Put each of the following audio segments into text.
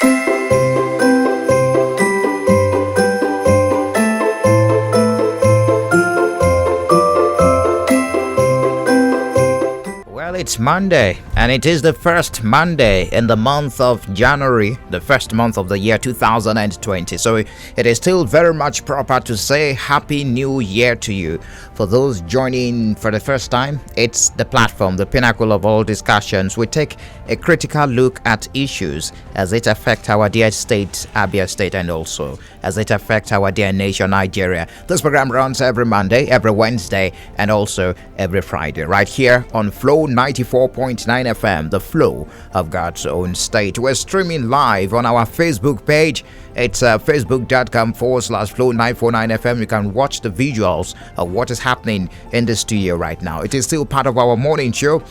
Well, it's Monday, and it is the first Monday in the month of January, the first month of the year 2020. So it is still very much proper to say Happy New Year to you. For those joining for the first time, it's the platform, the pinnacle of all discussions. We take a critical look at issues as it affect our dear state, Abia State, and also as it affects our dear nation, Nigeria. This program runs every Monday, every Wednesday, and also every Friday, right here on Flow 94.9 FM, the flow of God's own state. We're streaming live on our Facebook page. It's facebook.com/Flow 949 FM. You can watch the visuals of what is happening in the studio right now. It is still part of our morning show.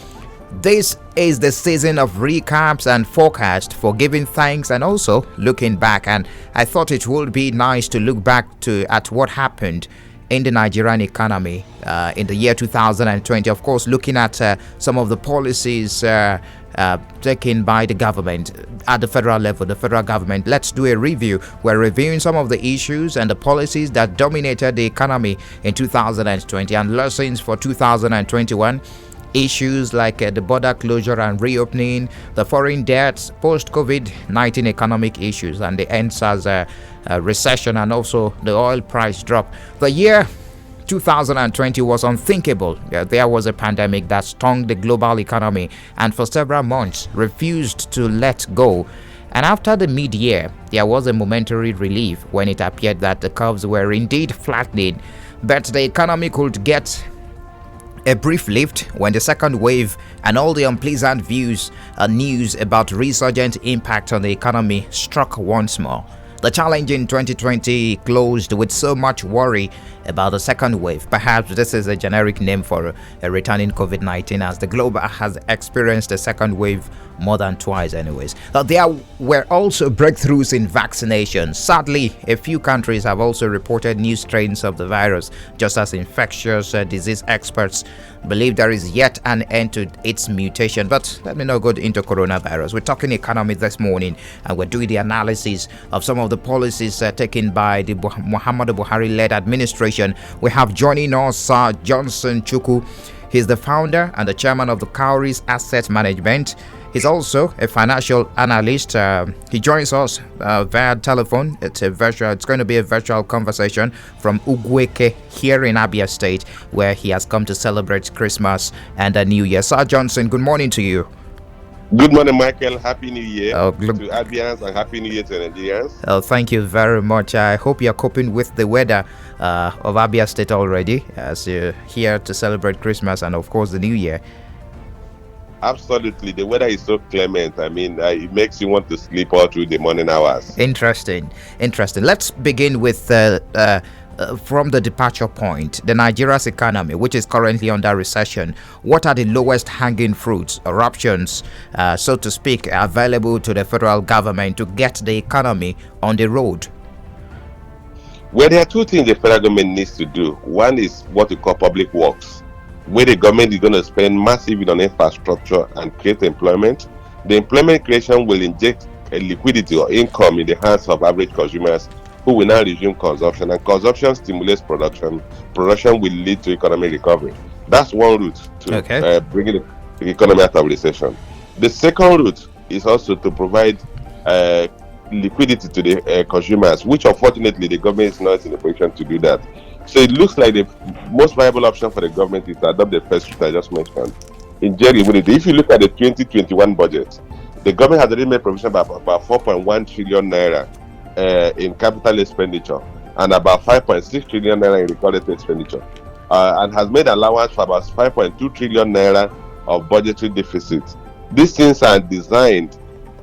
This is the season of recaps and forecast for giving thanks and also looking back. And I thought it would be nice to look back at what happened in the Nigerian economy in the year 2020. Of course, looking at some of the policies taken by the government at the federal level, the federal government. Let's do a review. We're reviewing some of the issues and the policies that dominated the economy in 2020 and lessons for 2021. Issues like the border closure and reopening, the foreign debts, post-COVID-19 economic issues, and the NSAS recession, and also the oil price drop. The year 2020 was unthinkable. There was a pandemic that stung the global economy and for several months refused to let go. And after the mid-year, there was a momentary relief when it appeared that the curves were indeed flattening, but the economy could get a brief lift when the second wave and all the unpleasant news about resurgent impact on the economy struck once more. The challenge in 2020 closed with so much worry about the second wave. Perhaps this is a generic name for a returning COVID-19, as the globe has experienced a second wave more than twice anyways. There were also breakthroughs in vaccination. Sadly, a few countries have also reported new strains of the virus, just as infectious disease experts believe there is yet an end to its mutation. But let me not go into coronavirus. We're talking economy this morning, and we're doing the analysis of some of the policies taken by the Muhammadu Buhari-led administration. We have joining us Johnson Chukwu. He's the founder and the chairman of the Cowries Asset Management. He's also a financial analyst. He joins us via telephone. It's going to be a virtual conversation from Ugwueke here in Abia State, where he has come to celebrate Christmas and the New Year. Sir Johnson, good morning to you. Good morning, Michael. Happy New Year to Abians and Happy New Year to Nigerians. Thank you very much. I hope you're coping with the weather of Abia State already, as you're here to celebrate Christmas and, of course, the New Year. Absolutely. The weather is so clement. I mean, it makes you want to sleep all through the morning hours. Interesting. Let's begin with from the departure point, the Nigeria's economy, which is currently under recession. What are the lowest hanging fruits or options, so to speak, available to the federal government to get the economy on the road? Well, there are two things the federal government needs to do. One is what we call public works, where the government is going to spend massively on infrastructure and create employment. The employment creation will inject a liquidity or income in the hands of average consumers, who will now resume consumption, and consumption stimulates production. Production will lead to economic recovery. That's one route to bringing the economy out of recession. The second route is also to provide liquidity to the consumers, which unfortunately the government is not in a position to do that. So it looks like the most viable option for the government is to adopt the first route I just mentioned. In Jerry, if you look at the 2021 budget, the government has already made provision about 4.1 trillion naira in capital expenditure and about 5.6 trillion naira in recorded expenditure, and has made allowance for about 5.2 trillion naira of budgetary deficit. These things are designed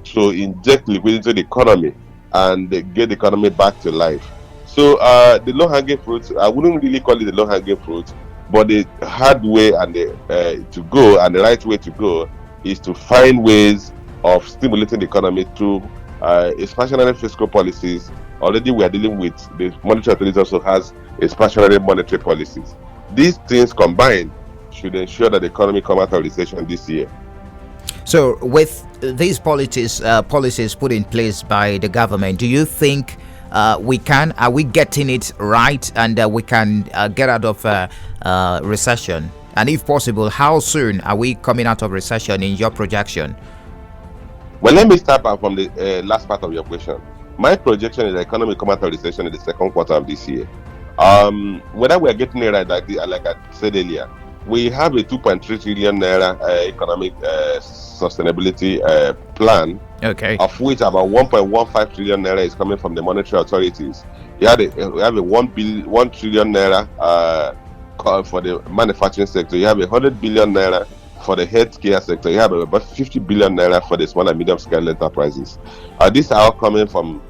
to inject liquidity into the economy and get the economy back to life. So the low-hanging fruit, I wouldn't really call it the low-hanging fruit, but the hard way and to go and the right way to go is to find ways of stimulating the economy through expansionary fiscal policies. Already we are dealing with the monetary authority also has expansionary monetary policies. These things combined should ensure that the economy come out of recession this year. So, with these policies put in place by the government, do you think are we getting it right, and we can get out of recession? And if possible, how soon are we coming out of recession in your projection? Well, let me start from the last part of your question. My projection is the economy will come out of recession in the second quarter of this year. Whether we are getting it right, like I said earlier, we have a 2.3 trillion naira economic sustainability plan, okay, of which about 1.15 trillion naira is coming from the monetary authorities. We have a 1 trillion naira for the manufacturing sector. You have 100 billion naira for the healthcare sector. You have about 50 billion naira for the small and medium scale enterprises. These are all coming from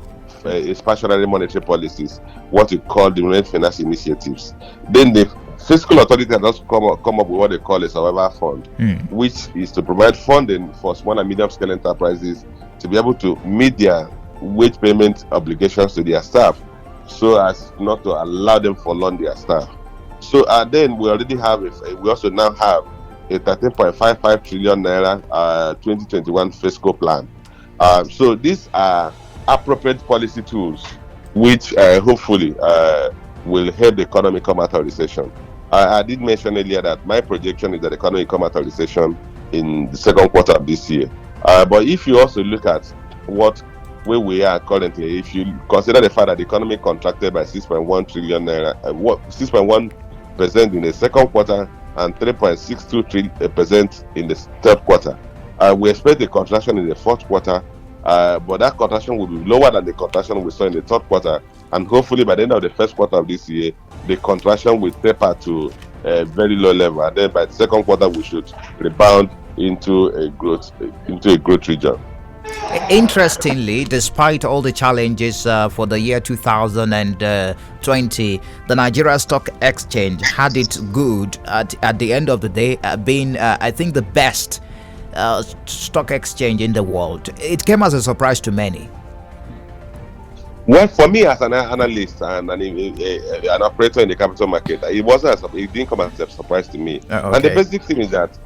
expansionary monetary policies, what we call the Renewed Finance initiatives. Then the fiscal authority has also come up with what they call a survival fund, which is to provide funding for small and medium scale enterprises to be able to meet their wage payment obligations to their staff, so as not to allow them to loan their staff. So then we already have we also now have a 13.55 trillion naira 2021 fiscal plan. So these are appropriate policy tools which hopefully will help the economy come out of recession. I did mention earlier that my projection is that the economy will come out of recession in the second quarter of this year. But if you also look at where we are currently, if you consider the fact that the economy contracted by 6.1 trillion naira, 6.1% in the second quarter and 3.62% in the third quarter, we expect a contraction in the fourth quarter, but that contraction will be lower than the contraction we saw in the third quarter, and hopefully by the end of the first quarter of this year, the contraction will taper to a very low level, and then by the second quarter we should rebound into a growth region. Interestingly, despite all the challenges for the year 2020, the Nigeria Stock Exchange had it good at the end of the day, being, I think, the best stock exchange in the world. It came as a surprise to many. Well, for me as an analyst and an operator in the capital market, it didn't come as a surprise to me. Okay. And the basic thing is that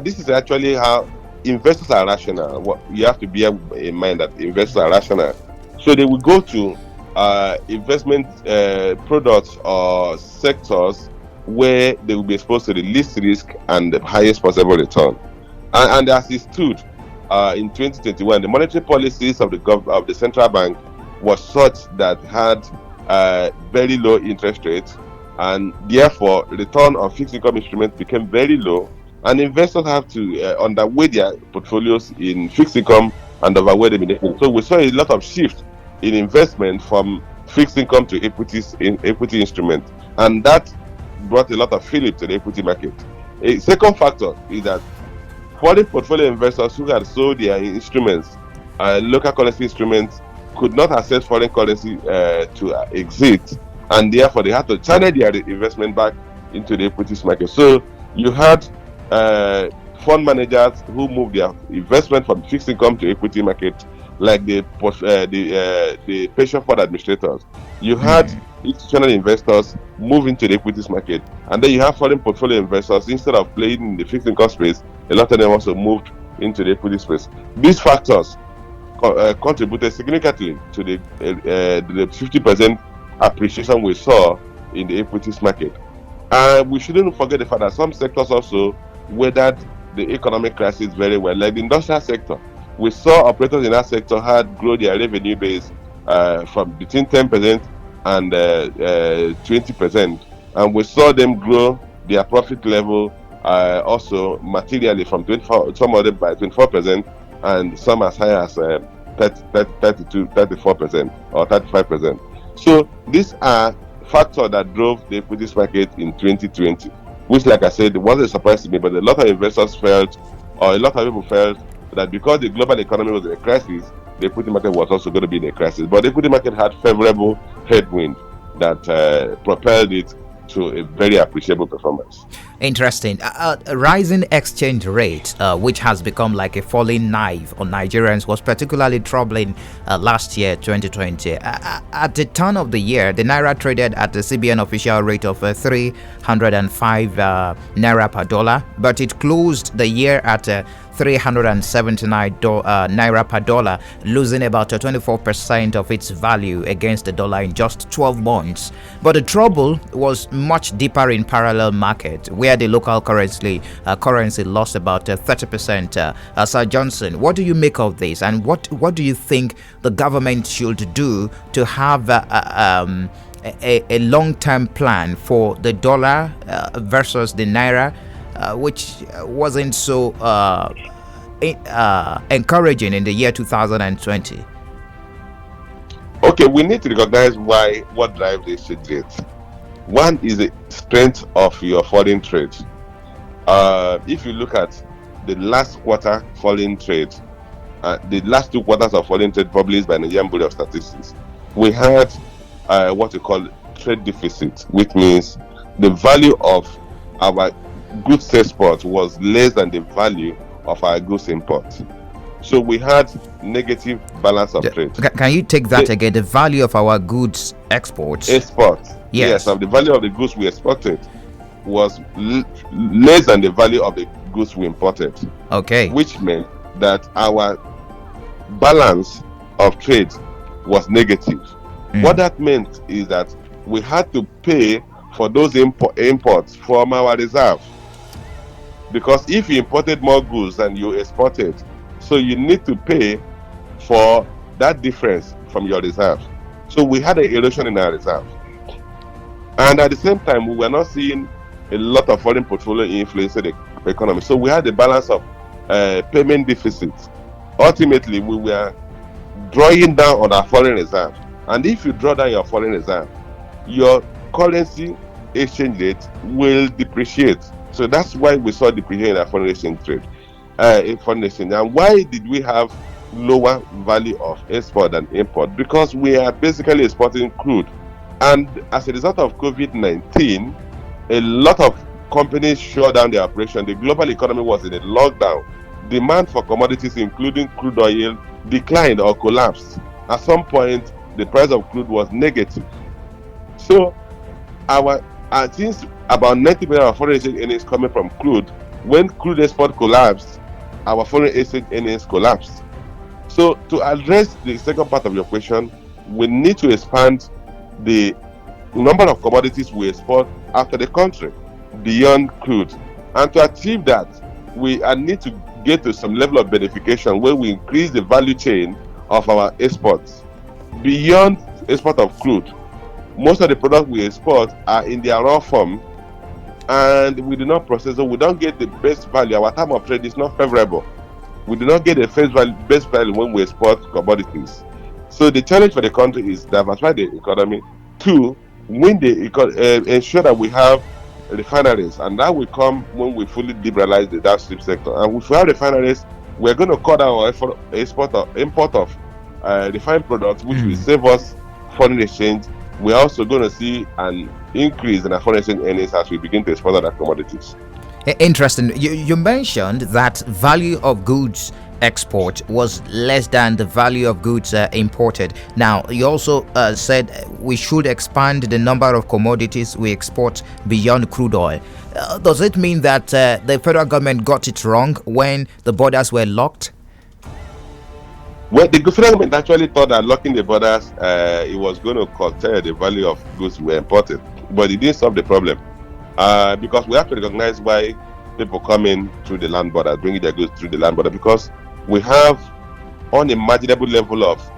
this is actually how investors are rational. What you have to bear in mind, that investors are rational, so they will go to investment products or sectors where they will be exposed to the least risk and the highest possible return. And as it stood in 2021, the monetary policies of the central bank was such that had very low interest rates, and therefore return on fixed income instruments became very low, and investors have to underweight their portfolios in fixed income and overweight them in equity. So we saw a lot of shift in investment from fixed income to equity instruments, and that brought a lot of fillip to the equity market. A second factor is that foreign portfolio investors who had sold their instruments, local currency instruments, could not access foreign currency to exit, and therefore they had to channel their investment back into the equities market. So you had fund managers who moved their investment from fixed income to equity market, like the pension fund administrators. You had institutional investors move into the equities market, and then you have foreign portfolio investors, instead of playing in the fixed income space, a lot of them also moved into the equity space. These factors contributed significantly to the 50% appreciation we saw in the equities market. We shouldn't forget the fact that some sectors also weathered the economic crisis very well, like the industrial sector. We saw operators in that sector had grown their revenue base from between 10% and 20%, and we saw them grow their profit level also materially from 24, some of them by 24%, and some as high as 32, 34% or 35%. So these are factors that drove the equities market in 2020, which, like I said, wasn't a surprise to me, but a lot of investors felt, or a lot of people felt, that because the global economy was in a crisis, the equity market was also going to be in a crisis. But the equity market had favorable headwind that propelled it to a very appreciable performance. Interesting. A rising exchange rate, which has become like a falling knife on Nigerians, was particularly troubling last year, 2020. At the turn of the year, the Naira traded at the CBN official rate of 305 Naira per dollar, but it closed the year at 379 naira per dollar, losing about 24% of its value against the dollar in just 12 months. But the trouble was much deeper in parallel market, where the local currency lost about 30%. Sir Johnson, what do you make of this, and what do you think the government should do to have a long-term plan for the dollar versus the naira, which wasn't so encouraging in the year 2020? Okay, we need to recognize what drives the exchange rate. One is the strength of your foreign trade. If you look at the last quarter foreign trade, the last 2 quarters of foreign trade published by Nigerian Bureau of Statistics, we had what we call trade deficit, which means the value of our goods export was less than the value of our goods import. So we had negative balance of trade. Can you take that again? The value of our goods exports? Yes, of the value of the goods we exported was less than the value of the goods we imported. Okay. Which meant that our balance of trade was negative. What that meant is that we had to pay for those imports from our reserve. Because if you imported more goods than you exported, so you need to pay for that difference from your reserve. So we had an erosion in our reserve. And at the same time, we were not seeing a lot of foreign portfolio influencing the economy. So we had the balance of payment deficits. Ultimately, we were drawing down on our foreign reserve. And if you draw down your foreign reserve, your currency exchange rate will depreciate. So that's why we saw depreciation in our foreign exchange trade. And why did we have lower value of export than import? Because we are basically exporting crude. And as a result of COVID-19, a lot of companies shut down their operation. The global economy was in a lockdown. Demand for commodities, including crude oil, declined or collapsed. At some point, the price of crude was negative. So, since about 90% of foreign exchange earnings coming from crude, when crude export collapsed, our foreign exchange earnings collapsed. So, to address the second part of your question, we need to expand the number of commodities we export out of the country beyond crude. And to achieve that, we need to get to some level of beneficiation where we increase the value chain of our exports. Beyond export of crude, most of the products we export are in their raw form, and we do not process, so we don't get the best value. Our time of trade is not favorable. We do not get the best value when we export commodities. So the challenge for the country is diversify the economy. 2, ensure that we have refineries, and that will come when we fully liberalize the downstream sector. And if we have refineries, we're going to cut down our import of refined products, which will save us foreign exchange. We're also going to see an increase in our foreign exchange earnings as we begin to export other commodities. Interesting. You mentioned that value of goods export was less than the value of goods imported. Now, you also said we should expand the number of commodities we export beyond crude oil. Does it mean that the federal government got it wrong when the borders were locked? Well, the federal government actually thought that locking the borders, it was going to curtail the value of goods we imported, but it didn't solve the problem. Because we have to recognize why people come in through the land border, bringing their goods through the land border, because we have unimaginable level of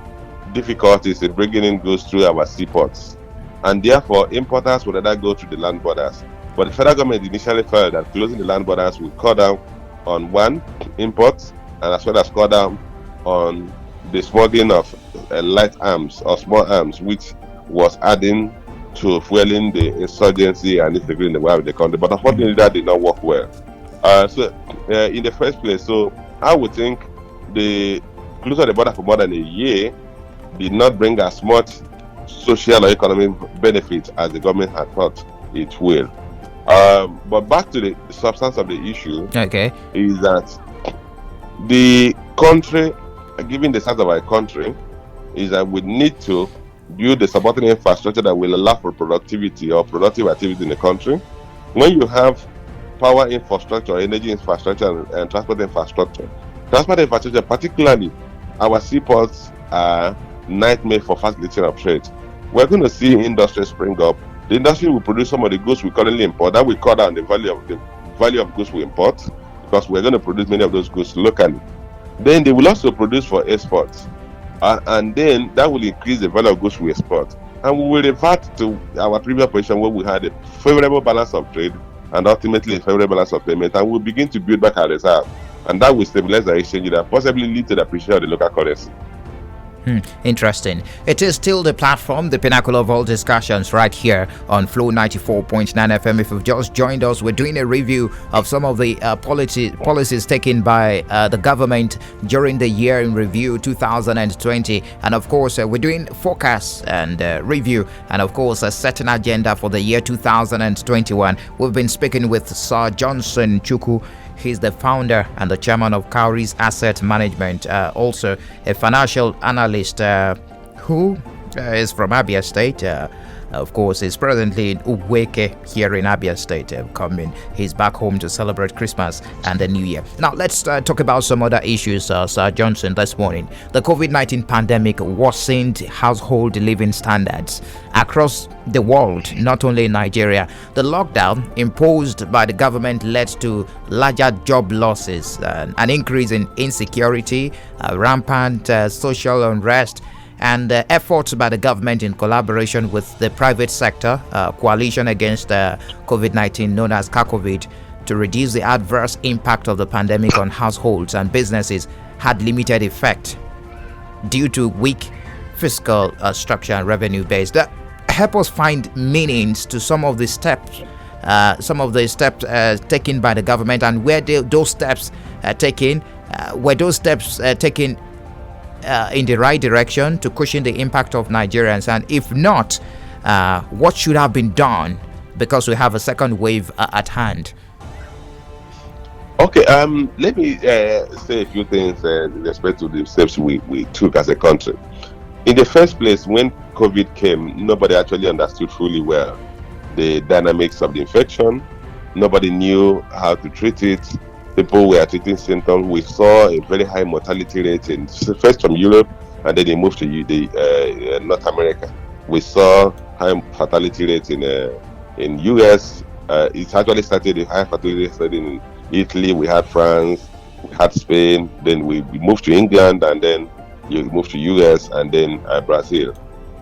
difficulties in bringing in goods through our seaports, and therefore importers would rather go through the land borders. But the federal government initially felt that closing the land borders would cut down on imports, and as well as cut down on the smuggling of light arms or small arms, which was adding to fueling the insurgency and instability in the world of the country. But unfortunately, that did not work well. In the first place, so I would think the closure of the border for more than a year did not bring as much social or economic benefit as the government had thought it will. But back to the substance of the issue, okay, is that the country, given the size of our country, is that we need to build the supporting infrastructure that will allow for productivity or productive activity in the country. When you have power infrastructure, energy infrastructure, and transport infrastructure. Transport infrastructure, particularly our seaports, are nightmare for facilitating of trade. We're going to see industry spring up. The industry will produce some of the goods we currently import. That will cut down the value of goods we import, because we're going to produce many of those goods locally. Then they will also produce for exports, and then that will increase the value of goods we export. And we will revert to our previous position where we had a favorable balance of trade and ultimately a favorable balance of payment, and we'll begin to build back our reserve. And that will stabilize the exchange and possibly lead to the appreciation of the local currency. Interesting. It is still the platform, the pinnacle of all discussions, right here on Flow 94.9 FM. If you've just joined us, we're doing a review of some of the policies taken by the government during the year in review 2020. And of course, we're doing forecasts and review, and of course, a certain agenda for the year 2021. We've been speaking with Sir Johnson Chukwu. He's the founder and the chairman of Cowries Asset Management, also a financial analyst who is from Abia State. Of course, he's presently in Uweke here in Abia State. He's back home to celebrate Christmas and the New Year. Now, let's talk about some other issues, Sir Johnson, this morning. The COVID-19 pandemic worsened household living standards across the world, not only in Nigeria. The lockdown imposed by the government led to larger job losses, an increase in insecurity, rampant social unrest, and efforts by the government in collaboration with the private sector, coalition against COVID-19 known as CACOVID, to reduce the adverse impact of the pandemic on households and businesses had limited effect due to weak fiscal structure and revenue base. That help us find meanings to some of the steps taken by the government, and where those steps taken were those steps taken in the right direction to cushion the impact of Nigerians, and if not, what should have been done, because we have a second wave at hand. Okay, let me say a few things in respect to the steps we took as a country. In the first place, when COVID came, nobody actually understood fully well the dynamics of the infection. Nobody knew how to treat it. People were treating symptoms. We saw a very high mortality rate first from Europe, and then they moved to North America. We saw high fatality rates in US. It actually started a high fatality rate in Italy. We had France, we had Spain. Then we moved to England, and then you moved to US, and then Brazil.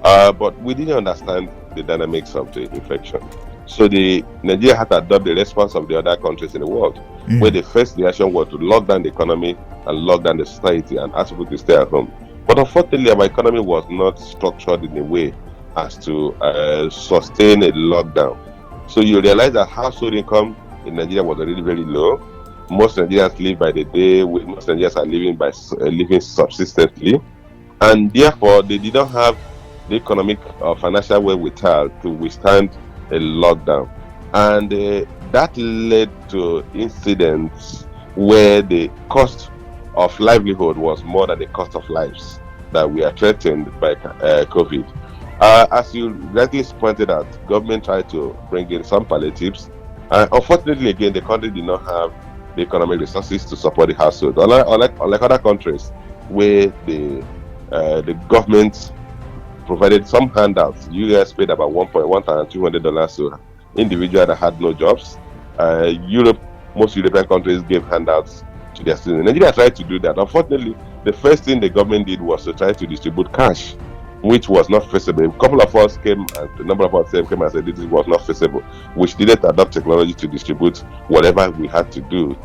But we didn't understand the dynamics of the infection. So Nigeria had to adopt the response of the other countries in the world, where the first reaction was to lock down the economy and lock down the society and ask people to stay at home. But unfortunately, our economy was not structured in a way as to sustain a lockdown. So you realize that household income in Nigeria was already very low. Most Nigerians live by the day. Most Nigerians are living subsistently, and therefore they did not have the economic or financial wherewithal to withstand a lockdown, and that led to incidents where the cost of livelihood was more than the cost of lives that we are threatened by COVID. As you rightly pointed out, government tried to bring in some palliatives. Unfortunately, again, the country did not have the economic resources to support the household. Unlike other countries, where the government provided some handouts. US paid about $1,200 to individuals that had no jobs. Most European countries gave handouts to their students. Nigeria tried to do that. Unfortunately, the first thing the government did was to try to distribute cash, which was not feasible. A couple of us came, and a number of us came and said this was not feasible, which needed to adopt technology to distribute whatever we had to do.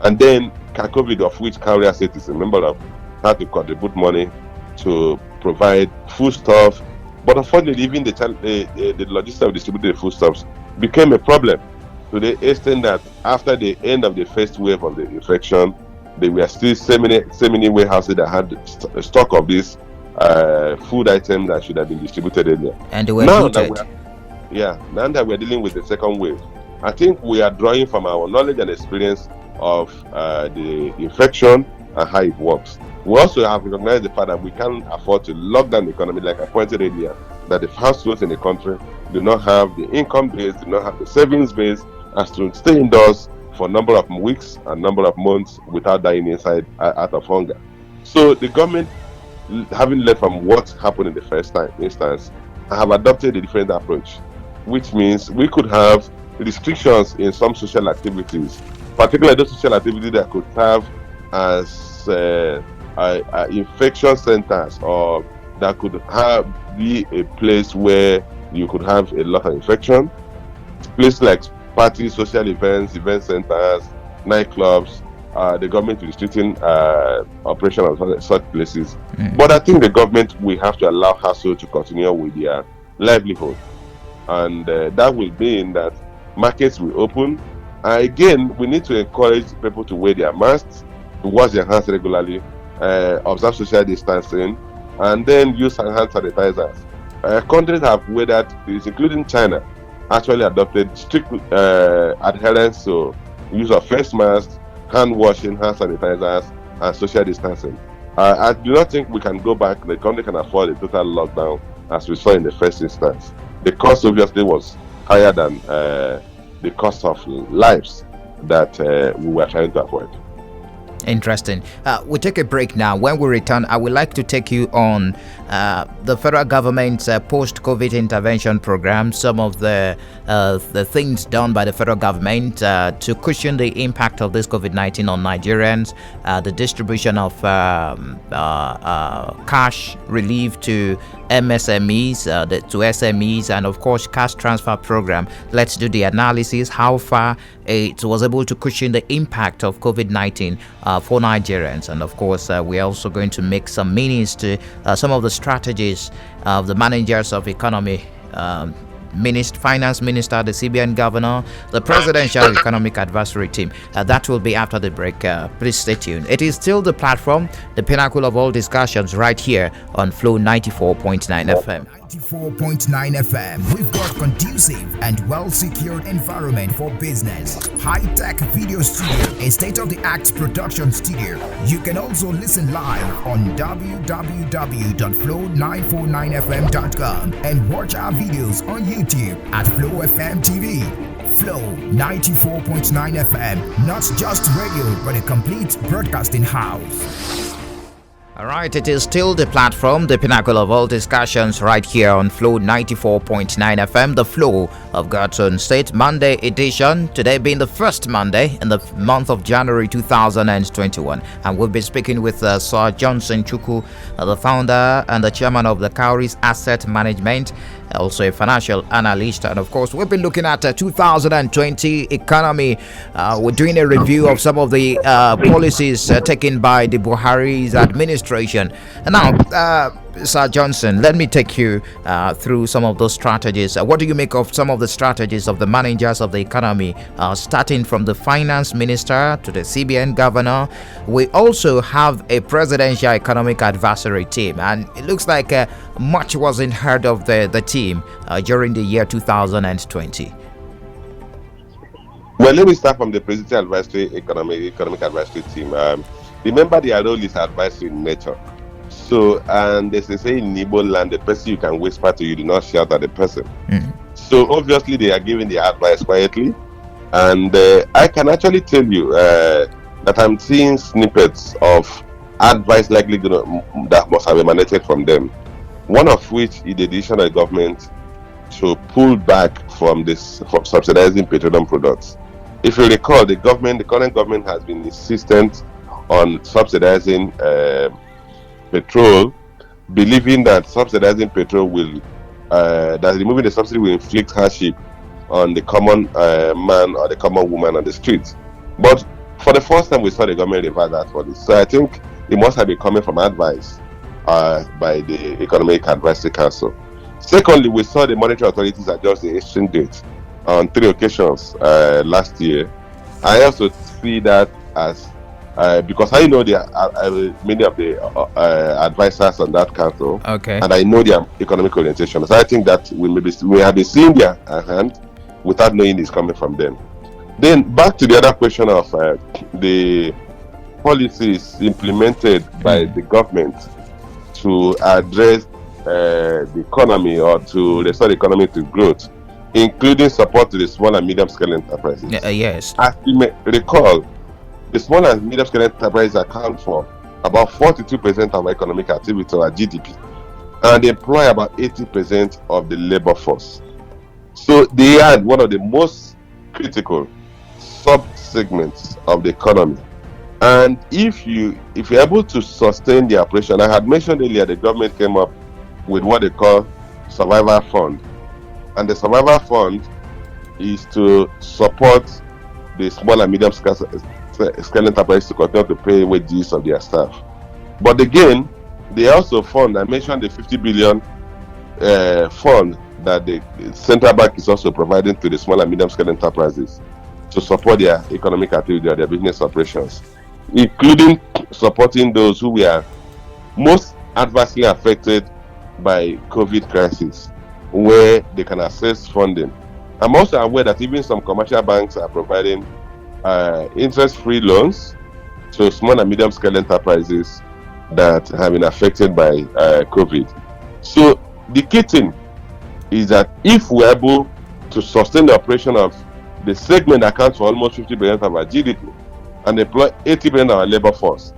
And then COVID, of which Cowries Asset is a member of, had to contribute money to provide foodstuff, but unfortunately, even the logistics of distributing the foodstuffs became a problem, to the extent that after the end of the first wave of the infection, there were still so many warehouses that had a stock of these food items that should have been distributed earlier. And they were looted. Now that we're dealing with the second wave, I think we are drawing from our knowledge and experience of the infection and how it works. We also have recognized the fact that we can't afford to lock down the economy, like I pointed earlier, that the households in the country do not have the income base, do not have the savings base as to stay indoors for a number of weeks and number of months without dying inside out of hunger. So the government, having learned from what happened in the first instance, have adopted a different approach, which means we could have restrictions in some social activities, particularly those social activities that could serve as infection centers, or that could be a place where you could have a lot of infection. Places like parties, social events, event centers, nightclubs, the government restricting operation of such places. But I think the government will have to allow households to continue with their livelihood, and that will mean that markets will open. Again, we need to encourage people to wear their masks, to wash their hands regularly, observe social distancing, and then use hand sanitizers. Countries have weathered this, including China, actually adopted strict adherence to use of face masks, hand washing, hand sanitizers, and social distancing. I do not think we can go back. The country can afford a total lockdown, as we saw in the first instance. The cost obviously was higher than the cost of lives that we were trying to avoid. Interesting. We'll take a break now. When we return, I would like to take you on the federal government's post-COVID intervention program, some of the things done by the federal government to cushion the impact of this COVID-19 on Nigerians, the distribution of cash relief to MSMEs, to SMEs, and of course cash transfer program. Let's do the analysis, how far it was able to cushion the impact of COVID-19 for Nigerians. And of course, we're also going to make some meanings to some of the strategies of the managers of economy, finance minister, the CBN governor, the presidential economic advisory team. That will be after the break. Please stay tuned. It is still the platform, the pinnacle of all discussions, right here on Flow 94.9 FM. 94.9 FM. We've got conducive and well-secured environment for business. High-tech video studio, a state-of-the-art production studio. You can also listen live on www.flow949fm.com and watch our videos on YouTube at Flow FM TV. Flow 94.9 FM, not just radio, but a complete broadcasting house. All right, it is still the platform, the pinnacle of all discussions, right here on Flow 94.9 FM, the Flow of God's Own State, Monday edition. Today being the first Monday in the month of January 2021. And we'll be speaking with Sir Johnson Chukwu, the founder and the chairman of the Cowries Asset Management, also a financial analyst. And of course, we've been looking at 2020 economy. We're doing a review of some of the policies taken by the Buhari's administration. And now, Sir Johnson, let me take you through some of those strategies. What do you make of some of the strategies of the managers of the economy, starting from the finance minister to the CBN governor? We also have a presidential economic advisory team, and it looks like much wasn't heard of the team during the year 2020. Well, let me start from the presidential advisory economic advisory team. Remember, their role is advisory in nature. So, and as they say in Igbo land, the person you can whisper to, you do not shout at the person. So obviously they are giving the advice quietly, and I can actually tell you that I'm seeing snippets of advice likely that must have emanated from them. One of which is the decision of the government to pull back from subsidizing petroleum products. If you recall, the current government has been insistent on subsidizing petrol, believing that subsidizing petrol will, that removing the subsidy will inflict hardship on the common man or the common woman on the streets. But for the first time, we saw the government reverse that for this. So I think it must have been coming from advice by the Economic Advisory Council. Secondly, we saw the monetary authorities adjust the exchange rate on 3 occasions last year. I also see that as because I know many of the advisors on that council, and I know their economic orientation. So I think that we have been seeing their hand without knowing it's coming from them. Then back to the other question of the policies implemented by the government to address the economy or to restore the economy to growth. including support to the small and medium scale enterprises. Yes. As you may recall, the small and medium scale enterprises account for about 42% of economic activity or GDP, and employ about 80% of the labor force. So they are one of the most critical sub-segments of the economy. And if you're able to sustain the operation, I had mentioned earlier the government came up with what they call Survival Fund. And the Survival Fund is to support the small and medium scale enterprises to continue to pay wages of their staff. But again, they also fund, I mentioned the 50 billion fund that the central bank is also providing to the small and medium scale enterprises to support their economic activity or their business operations, including supporting those who were most adversely affected by COVID crisis, where they can access funding. I'm also aware that even some commercial banks are providing interest-free loans to small and medium-scale enterprises that have been affected by COVID. So the key thing is that if we're able to sustain the operation of the segment that accounts for almost 50% of our GDP and employ 80% of our labor force,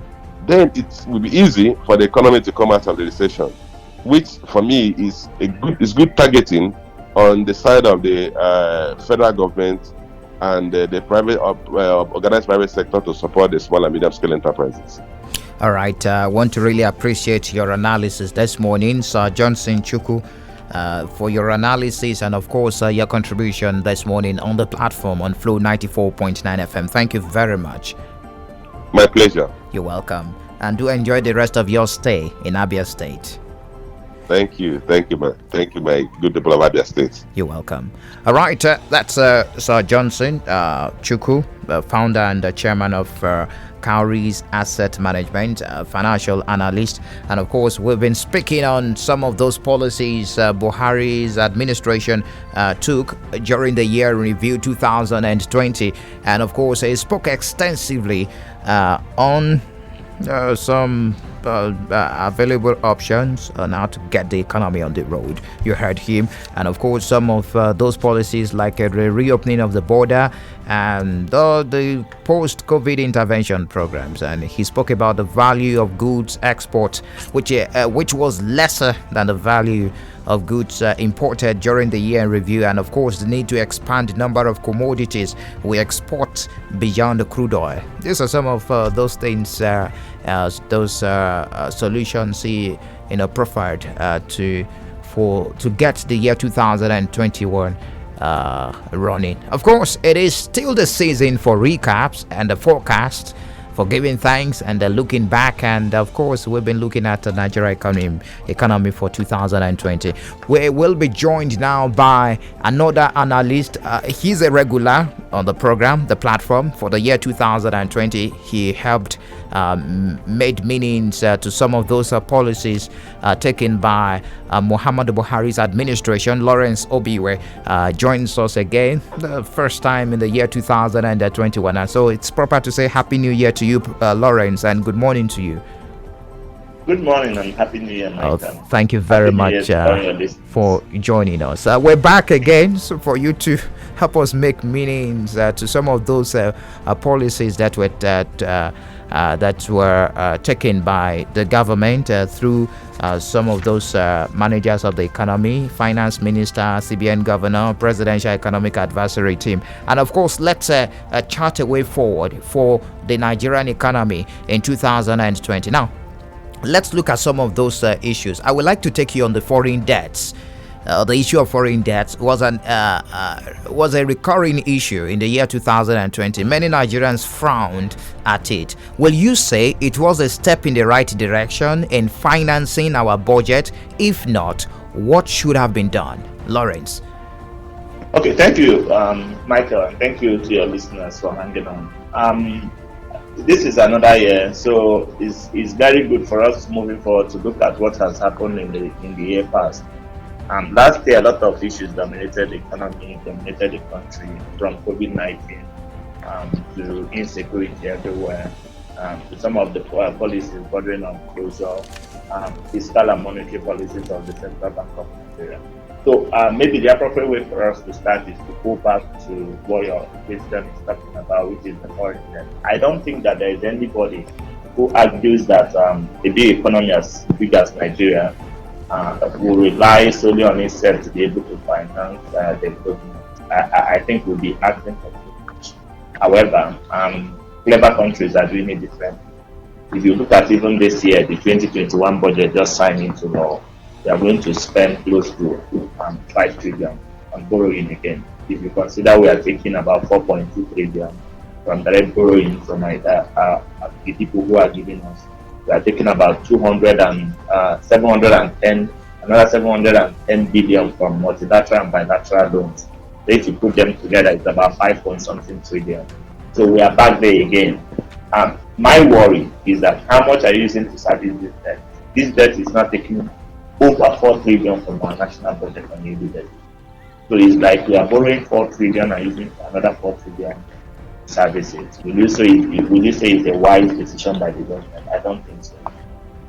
then it will be easy for the economy to come out of the recession, which for me is good targeting on the side of the federal government and the private organized private sector to support the small and medium scale enterprises. All right, I want to really appreciate your analysis this morning, Sir Johnson Chukwu, for your analysis and of course your contribution this morning on the platform on Flow 94.9 FM. Thank you very much. My pleasure. You're welcome, and do enjoy the rest of your stay in Abia State. Thank you, my good people of Abia State. You're welcome. All right, that's Sir Johnson Chukwu, founder and chairman of Cowries Asset Management, financial analyst. And of course, we've been speaking on some of those policies Buhari's administration took during the year review 2020. And of course, he spoke extensively on some available options on how to get the economy on the road. You heard him. And of course, some of those policies like the reopening of the border and the post-COVID intervention programs. And he spoke about the value of goods export, which was lesser than the value of goods imported during the year in review, and of course the need to expand the number of commodities we export beyond the crude oil. These are some of those things, those solutions he profiled to get the year 2021 running. Of course, it is still the season for recaps and the forecast, for giving thanks and looking back. And of course, we've been looking at the Nigeria economy for 2020. We will be joined now by another analyst. He's a regular on the program, the platform, for the year 2020. He helped made meanings to some of those policies taken by Muhammadu Buhari's administration. Lawrence Obiwe joins us again, the first time in the year 2021. And so it's proper to say Happy New Year to you, Lawrence, and good morning to you. Good morning and Happy New Year, Michael. Thank you very much for joining us. We're back again, so for you to help us make meanings to some of those policies that were taken by the government through some of those managers of the economy, finance minister, CBN governor, presidential economic advisory team. And of course, let's chart a way forward for the Nigerian economy in 2020. Now, let's look at some of those issues. I would like to take you on the foreign debts. The issue of foreign debts was a recurring issue in the year 2020. Many Nigerians frowned at it. Will you say it was a step in the right direction in financing our budget? If not, what should have been done? Lawrence. Okay, thank you, Michael, and thank you to your listeners for hanging on. This is another year, so it's very good for us moving forward to look at what has happened in the year past. Last year, a lot of issues dominated the economy, dominated the country, from COVID-19 to insecurity everywhere, to some of the policies bordering on closure, fiscal and monetary policies of the Central Bank of Nigeria. So maybe the appropriate way for us to start is to go back to what your question is talking about, which is the foreign debt. I don't think that there is anybody who argues that a big economy as big as Nigeria will rely solely on itself to be able to finance the economy. I think we'll be acting for too much. However, clever countries are doing it differently. If you look at even this year, the 2021 budget just signed into law, they are going to spend close to 5 trillion on borrowing again. If you consider we are taking about 4.2 trillion from direct borrowing from the people who are giving us, we are taking about 710 billion from multilateral and bilateral loans. So if you put them together, it's about 5 trillion. So we are back there again. My worry is that how much are you using to service this debt? This debt is not taking over 4 trillion from our national budget on yearly basis. So it's like we are borrowing 4 trillion and using another 4 trillion to service it. Will you say it's a wise decision by the government? I don't think so.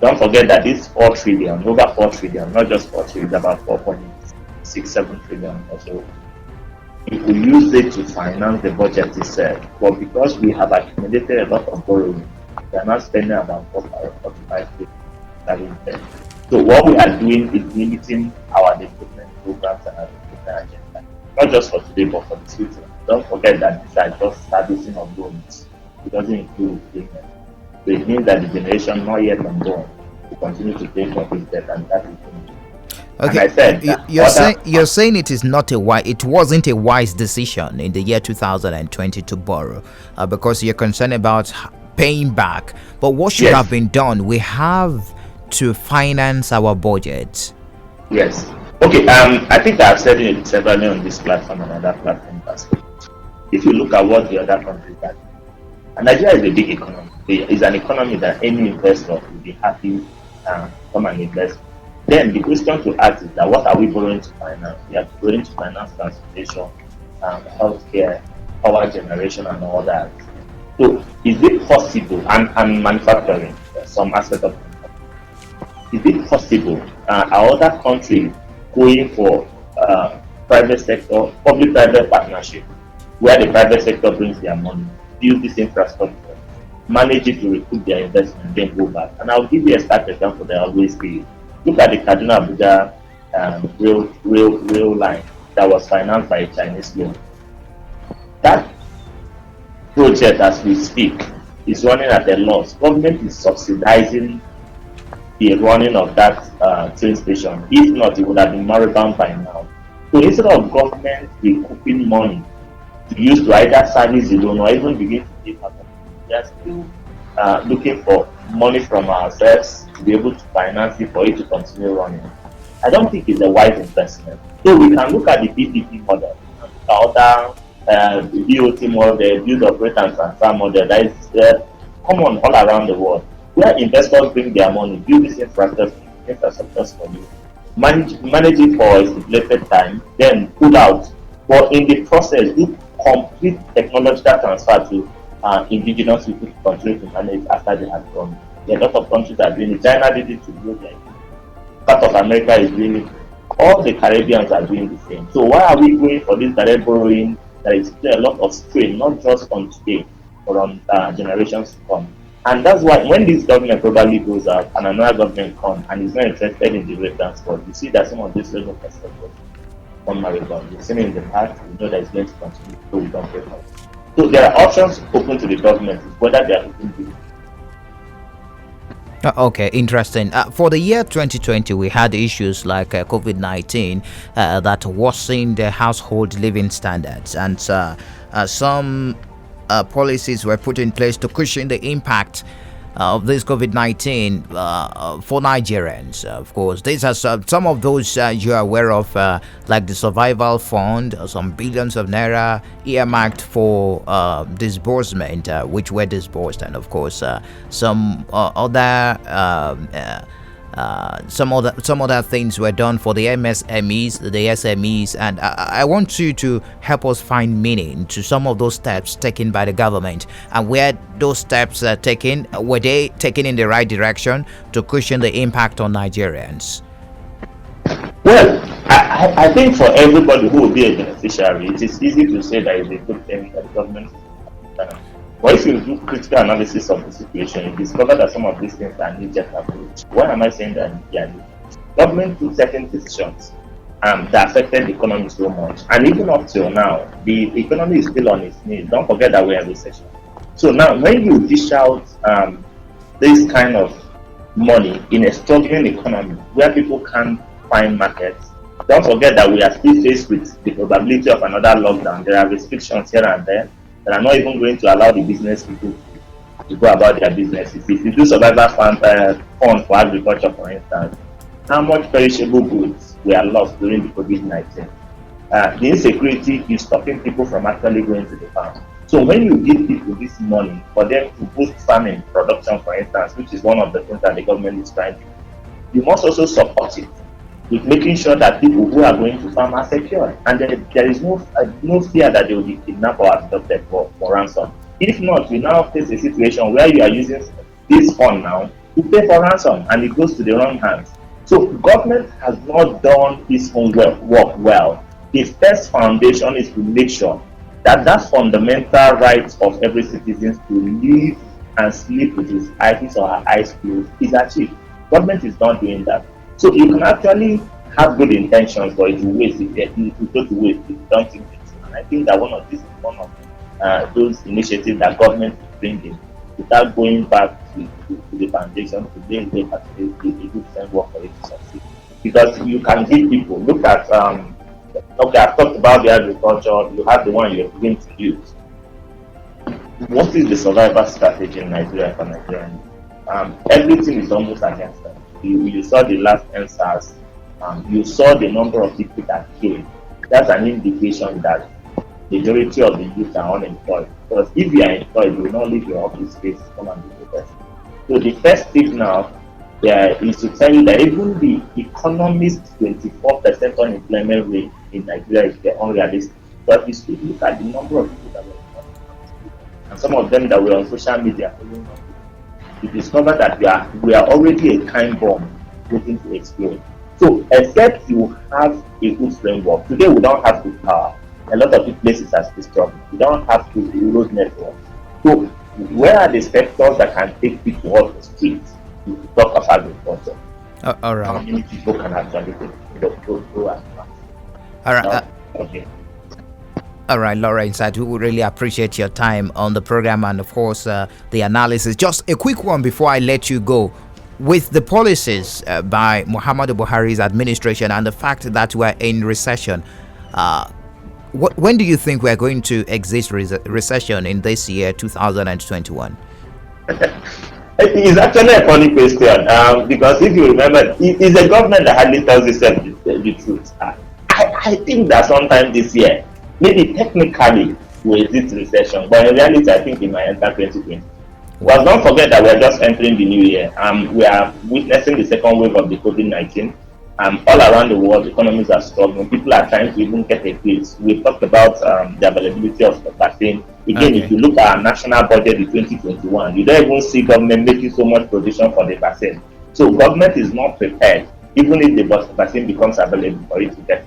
Don't forget that this 4 trillion, over 4 trillion, not just 4 trillion, it's about 4.67 trillion or so. If we use it to finance the budget itself, but because we have accumulated a lot of borrowing, we are not spending about 45 billion. So what we are doing is limiting our development programs and our development agenda, not just for today, but for the future. Don't forget that these are just servicing of loans. It doesn't include payment. So it means that the generation not yet unborn will continue to pay for this debt, and that is Okay, I said you're saying it wasn't a wise decision in the year 2020 to borrow, because you're concerned about paying back. But what should have been done? We have to finance our budget. Yes. Okay. I think I've said it severally on this platform and other platforms. If you look at what the other countries are, and Nigeria is a big economy. It's an economy that any investor will be happy to come and invest. Then the question to ask is that what are we borrowing to finance? We are borrowing to finance transportation, healthcare, power generation, and all that. So is it possible, and manufacturing, some aspect of it, is it possible, are other countries going for private sector, public-private partnership, where the private sector brings their money, build this infrastructure, manage it to recoup their investment, then go back? And I'll give you a start example that I always give. Look at the Kaduna Abuja rail line that was financed by a Chinese loan. That project, as we speak, is running at a loss. Government is subsidizing the running of that train station. If not, it would have been moribund by now. So instead of government recouping money to use to either service the loan or even begin to pay for it, we are still looking for money from ourselves to be able to finance it for it to continue running. I don't think it's a wise investment. So we can look at the PPP model, other BOT model, the build, operate, and transfer model that is common all around the world, where investors bring their money, build this infrastructure for you, manage it for a stipulated time, then pull out. But in the process, do complete technological transfer to indigenous people to continue to manage after they have gone. There are a lot of countries that are doing it. China did it to grow their. Part of America is doing it. All the Caribbeans are doing the same. So why are we going for this direct borrowing? There is a lot of strain, not just on today, but on generations to come. And that's why when this government probably goes out and another government comes and is not interested in the rail transport, you see that some of these rail transport come moribund. You've seen it in the past, you know that it's going to continue, so we don't pay for it. So there are options open to the government, whether they are looking to. Okay, interesting. For the year 2020, we had issues like COVID-19 that worsened the household living standards, and some policies were put in place to cushion the impact of this COVID-19 for Nigerians. Of course, these are some of those you are aware of, like the Survival Fund, some billions of naira earmarked for disbursement, which were disbursed, and of course some other Some other things were done for the MSMEs, the SMEs, and I want you to help us find meaning to some of those steps taken by the government, and where those steps are taken, were they taken in the right direction to cushion the impact on Nigerians? Well, I think for everybody who will be a beneficiary, it is easy to say that it's a good thing that the government is done. But if you do critical analysis of the situation, you discover that some of these things are knee-jerk approach. Why am I saying that they are knee-jerk? Government took certain decisions that affected the economy so much. And even up till now, the economy is still on its knees. Don't forget that we are in recession. So now, when you dish out this kind of money in a struggling economy where people can't find markets, don't forget that we are still faced with the probability of another lockdown. There are restrictions here and there that are not even going to allow the business people to go about their businesses. If you do survival fund for agriculture, for instance, how much perishable goods were lost during the COVID-19? The insecurity is stopping people from actually going to the farm. So when you give people this money for them to boost farming production, for instance, which is one of the things that the government is trying to do, you must also support it with making sure that people who are going to farm are secure, and there is no fear that they will be kidnapped or abducted for ransom. If not, we now face a situation where you are using this fund now to pay for ransom, and it goes to the wrong hands. So government has not done its own work well. The first foundation is to make sure that fundamental right of every citizen to live and sleep with his or her eyes closed is achieved. Government is not doing that. So you can actually have good intentions, but it will waste it will go to waste if you don't think it. And I think that one of those initiatives that government is bringing without going back to the foundation to bring them at a good framework for it to succeed. Because you can give people, look at, okay, I've talked about the agriculture, you have the one you're going to use. What is the survival strategy in Nigeria for Nigerians? Everything is almost against them. You saw the last NSAS, you saw the number of people that came. That's an indication that the majority of the youth are unemployed. Because if you are employed, you will not leave your office space to come and do the best. So the first thing now is to tell you that even the economist's 24% unemployment rate in Nigeria is unrealistic. But if you look at the number of people that were employed, and some of them that were on social media, you discover that we are already a time bomb waiting to explode. So except you have a good framework, today we don't have good power. A lot of places are still struggling. We don't have to road network. So where are the sectors that can take people off the streets to talk of agriculture? All right. How many people can actually go as fast? All right. Okay. All right, Lawrence, I do really appreciate your time on the program and, of course, the analysis. Just a quick one before I let you go. With the policies by Muhammadu Buhari's administration and the fact that we're in recession, when do you think we're going to exit recession in this year, 2021? It's actually a funny question because if you remember, it's a government that hardly tells itself the truth. I think that sometime this year, maybe technically we exit recession, but in reality, I think it might enter 2020. Well, don't forget that we are just entering the new year. We are witnessing the second wave of the COVID-19. All around the world, economies are struggling. People are trying to even get a place. We talked about the availability of the vaccine. Again, if you look at our national budget in 2021, you don't even see government making so much provision for the vaccine. So government is not prepared, even if the vaccine becomes available for it to get.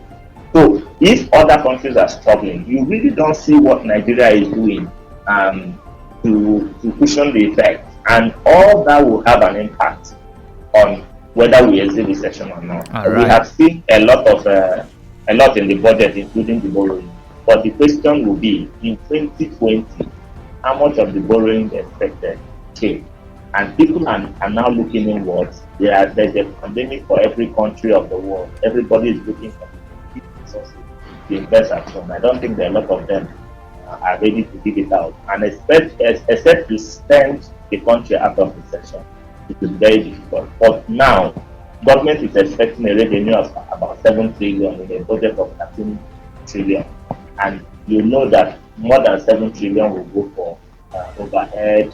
So if other countries are struggling, you really don't see what Nigeria is doing to cushion the effect, and all that will have an impact on whether we exit recession or not. Right. We have seen a lot in the budget, including the borrowing. But the question will be, in 2020, how much of the borrowing expected came? And people are now looking inwards. There's a pandemic for every country of the world. Everybody is looking for resources to invest at home. I don't think that a lot of them are ready to give it out. And except to send the country out of recession, it is very difficult. But now, government is expecting a revenue of about 7 trillion in a budget of 13 trillion. And you know that more than 7 trillion will go for overhead,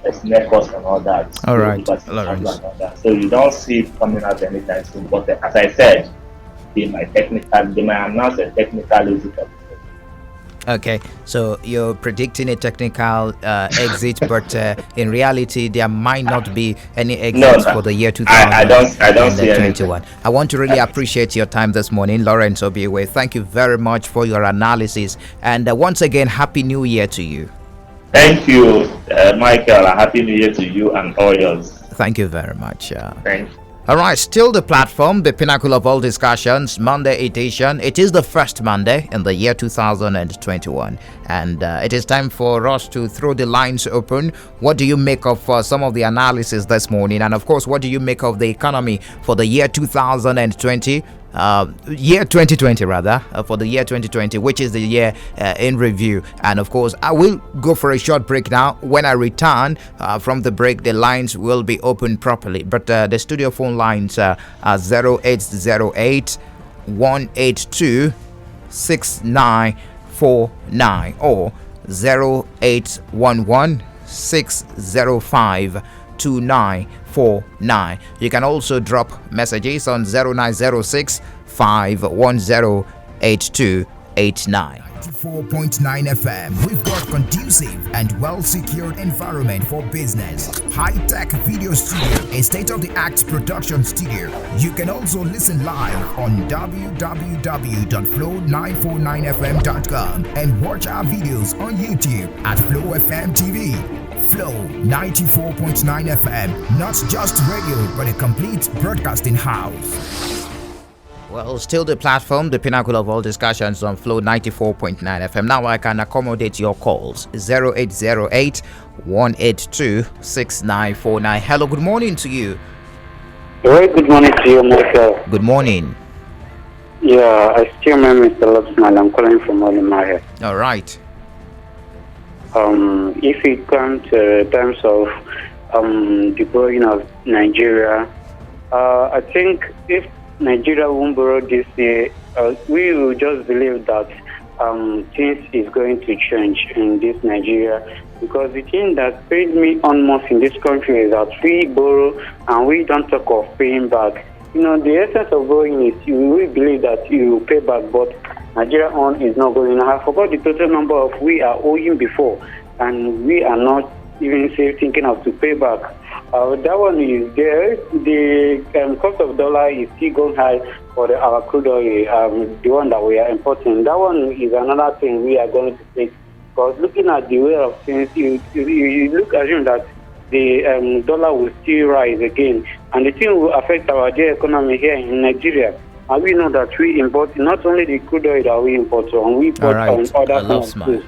personnel cost and all that. All right, But Lawrence. and all that. So you don't see it coming out anytime soon. But as I said, they might announce a technical exit. Okay, so you're predicting a technical exit, but in reality, there might not be any exits for the year 2021. I don't see anything. I want to really appreciate your time this morning, Lawrence Obiwe. Thank you very much for your analysis, and once again, Happy New Year to you. Thank you, Michael. Happy New Year to you and all yours. Thank you very much. Thank you. All right, still the platform, the pinnacle of all discussions, Monday edition. It is the first Monday in the year 2021, and it is time for us to throw the lines open. What do you make of some of the analysis this morning? And of course, what do you make of the economy for the year 2020? Year 2020 rather, for the year 2020, which is the year in review. And of course, I will go for a short break now. When I return from the break, the lines will be open properly, but the studio phone lines are 0808 182 6949 or 0811 605 2949. You can also drop messages on 0906 510 8289. 94.9 FM. We've got conducive and well-secured environment for business. High-tech video studio, a state-of-the-art production studio. You can also listen live on www.flow949fm.com and watch our videos on YouTube at Flow FM TV. Flow 94.9 FM, not just radio, but a complete broadcasting house. Well, still the platform, the pinnacle of all discussions on Flow 94.9 FM. Now I can accommodate your calls. 0808 182 6949. Hello, good morning to you. Very good morning to you, Michael. Good morning. Yeah, I still remember Mr. Lobsman. I'm calling from Olimahe. All right. If it comes to terms of the borrowing of Nigeria, I think if Nigeria won't borrow this year, we will just believe that things is going to change in this Nigeria, because the thing that paid me almost in this country is that we borrow and we don't talk of paying back. You know, the essence of borrowing is we believe that you pay back, but Nigeria on is not going. I forgot the total number of we are owing before, and we are not even thinking of to pay back. That one is there. The cost of dollar is still going high for our crude oil, the one that we are importing. That one is another thing we are going to take. Because looking at the way of things, you assume that the dollar will still rise again, and the thing will affect our economy here in Nigeria. And we know that we import not only the crude oil that we import, and we import other things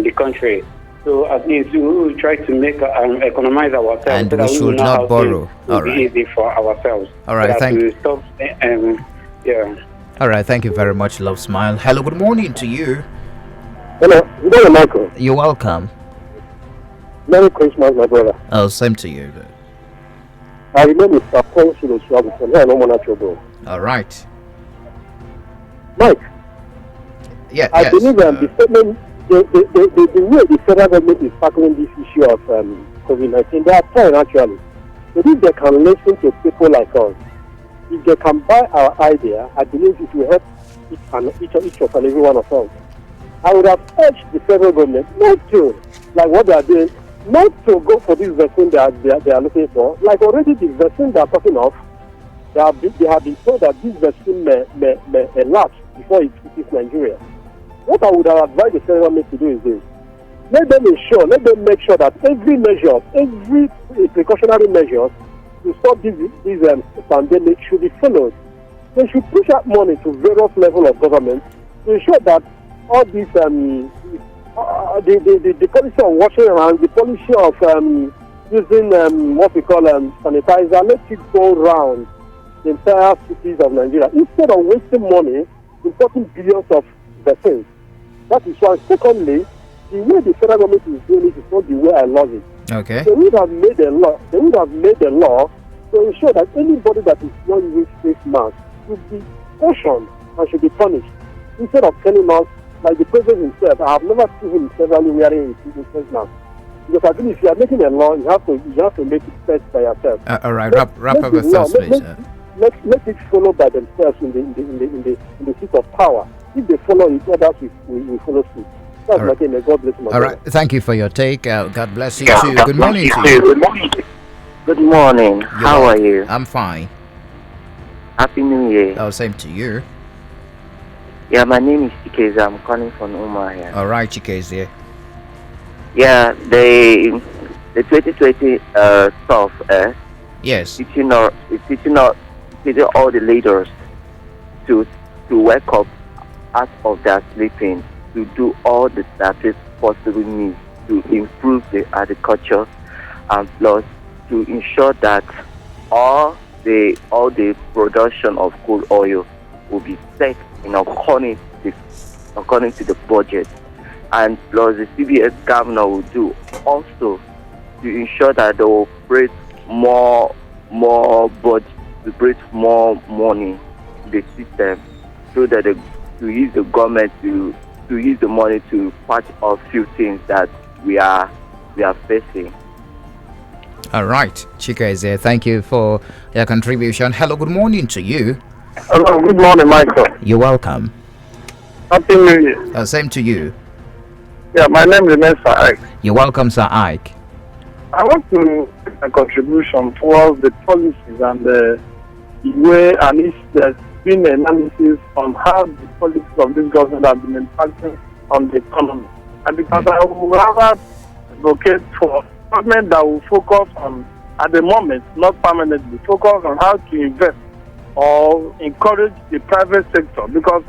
the country. So at least we will try to make economize ourselves, and so we should not borrow. All right. Be easy for ourselves. All right, thank you. Yeah. All right, thank you very much, Love Smile. Hello, good morning to you. Hello, good morning, Michael. You're welcome. Merry Christmas, my brother. Oh, same to you. I remember Mr. Paul Shiloh from here, no more natural bro. All right. Mike. Yeah. I believe the statement, the way the federal government is tackling this issue of COVID-19, they are trying actually. But if they can listen to people like us, if they can buy our idea, I believe it will help each of and every one of us. I would have urged the federal government not to, like what they are doing, not to go for this vaccine they are looking for. Like already the vaccine they are talking of, they have been told that this vaccine may lapse before it reaches Nigeria. What I would have advised the federal government to do is this: let them make sure that every precautionary measures to stop this pandemic should be followed. They should push out money to various levels of government to ensure that all these the policy of washing around, the policy of using what we call sanitizer, let it go around the entire cities of Nigeria instead of wasting money importing billions of vaccines. That is why. Secondly, the way the federal government is doing it is not the way I love it. Okay. They would have made a law. They would have made a law to ensure that anybody that is not using face mask should be cautioned and should be punished, instead of telling us, like the president himself, I have never seen him severally wearing his face mask. Because I think if you are making a law, you have to make it first by yourself. All right, wrap up with us, please. Let it follow by themselves in the seat of power. If they follow it, others will follow suit. That's All my thing. God bless you. All right, thank you for your take. God bless you too. Good morning to you. Good morning. How are you? I'm fine. Happy New Year. Oh, same to you. Yeah, my name is Chikeza. I'm calling from Umahia. All right, Chikez here. Yeah, the 2020 stuff. Yes. Teaching all the leaders to wake up out of their sleeping, to do all that is possible needs to improve the agriculture, and plus to ensure that all the production of crude oil will be set in according to the budget, and plus the CBS governor will do also to ensure that they will create more budget, to create more money in the system, so that to use the government to use the money to patch off few things that we are facing. All right, Chika is here. Thank you for your contribution. Hello, good morning to you. Hello, good morning, Michael. You're welcome. Happy New Year. Same to you. Yeah, my name remains Sir Ike. You're welcome, Sir Ike. I want to make a contribution towards the policies and the way and if there's been an analysis on how the policies of this government have been impacting on the economy. And because I would rather advocate for government that will focus on, at the moment, not permanently, focus on how to invest or encourage the private sector. Because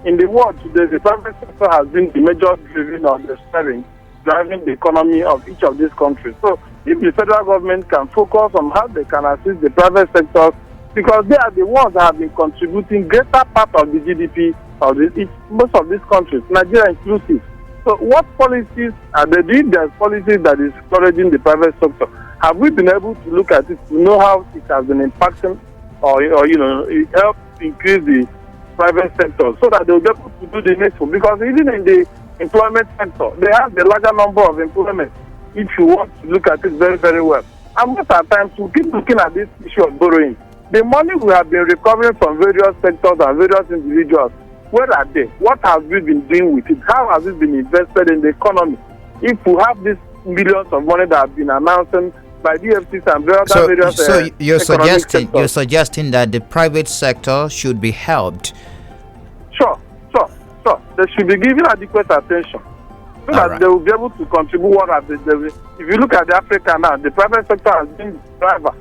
in the world today, the private sector has been the major driven on the steering, driving the economy of each of these countries. So if the federal government can focus on how they can assist the private sector, because they are the ones that have been contributing greater part of the GDP of most of these countries, Nigeria inclusive. So what policies are they doing? There's policies that is encouraging the private sector. Have we been able to look at it to know how it has been impacting or it helps increase the private sector so that they'll be able to do the needful? Because even in the employment sector, they have the larger number of employment if you want to look at it very, very well. And most of the times we keep looking at this issue of borrowing. The money we have been recovering from various sectors and various individuals, where are they? What have we been doing with it? How has it been invested in the economy? If we have these millions of money that have been announced by the FCC and various so you're suggesting that the private sector should be helped. Sure. They should be given adequate attention so that they will be able to contribute what have they. If you look at Africa now, the private sector has been the driver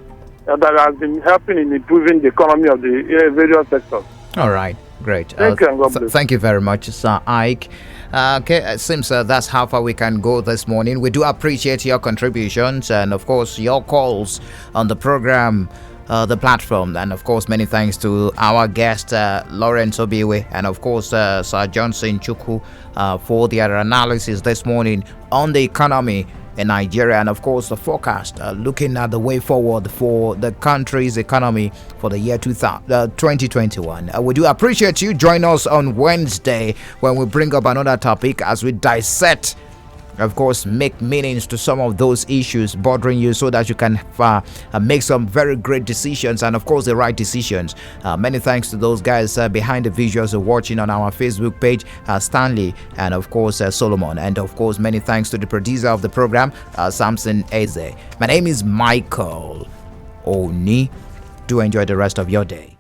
that has been helping in improving the economy of the various sectors. All right, great. Thank you very much, Sir Ike. Okay, it seems that's how far we can go this morning. We do appreciate your contributions and, of course, your calls on the program, the platform. And, of course, many thanks to our guest, Lawrence Obiwe, and, of course, Sir Johnson Chukwu for their analysis this morning on the economy in Nigeria, and of course the forecast looking at the way forward for the country's economy for the year 2021. We do appreciate you. Join us on Wednesday when we bring up another topic as we dissect, of course, make meanings to some of those issues bothering you so that you can make some very great decisions and, of course, the right decisions. Many thanks to those guys behind the visuals watching on our Facebook page, Stanley and, of course, Solomon. And, of course, many thanks to the producer of the program, Samson Eze. My name is Michael Oni. Do enjoy the rest of your day.